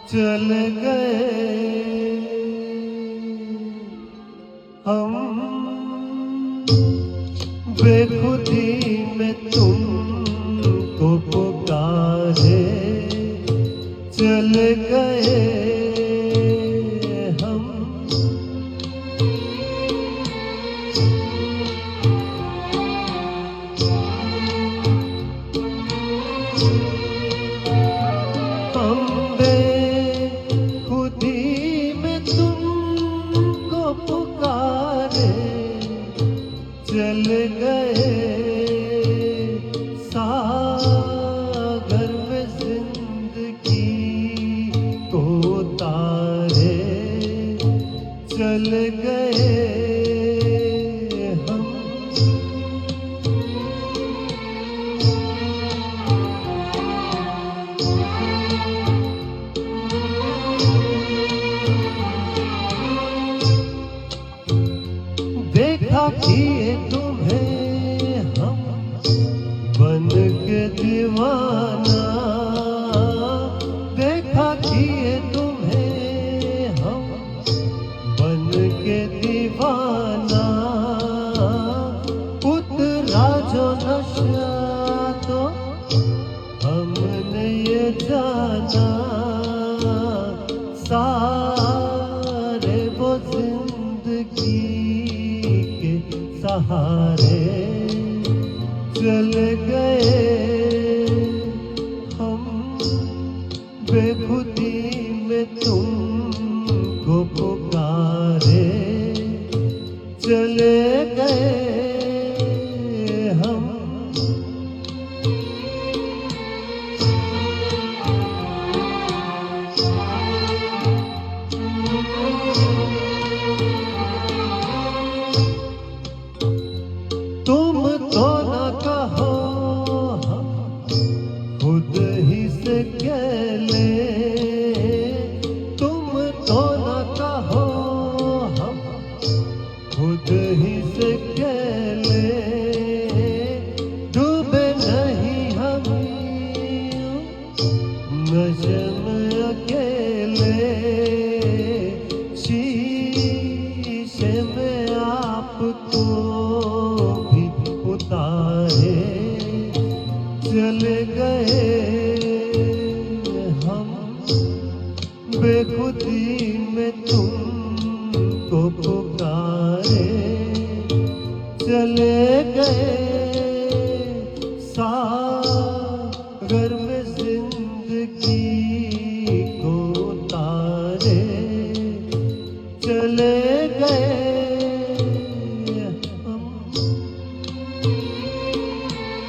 चल गए हम बेखुदी में तुमको पुकारे, चल गए हम। हम बेखुदी में तुमको पुकारे, चल गए सागर में जिंदगी को तारे, चल गए हम। देखा किए तुम्हें हम बन के दीवाना, देखा किए तुम्हें हम बन के दीवाना, उतरा जो नशा तो हमने ये जाना, सारे वो जिंदगी सहारे चल गए हम। बेखुदी में तुमको पुकारे, चले गए हम। तुम तो न कहो हम खुद ही से कह ले, तुम तो न कहो हम खुद ही से कह ले, डूबे नहीं हम नशे में अकेले, शीशे में आपको उतारे, चल गए हम। बेखुदी में तुमको पुकारे, चले गए सागर में जिंदगी को तारे, चले गए।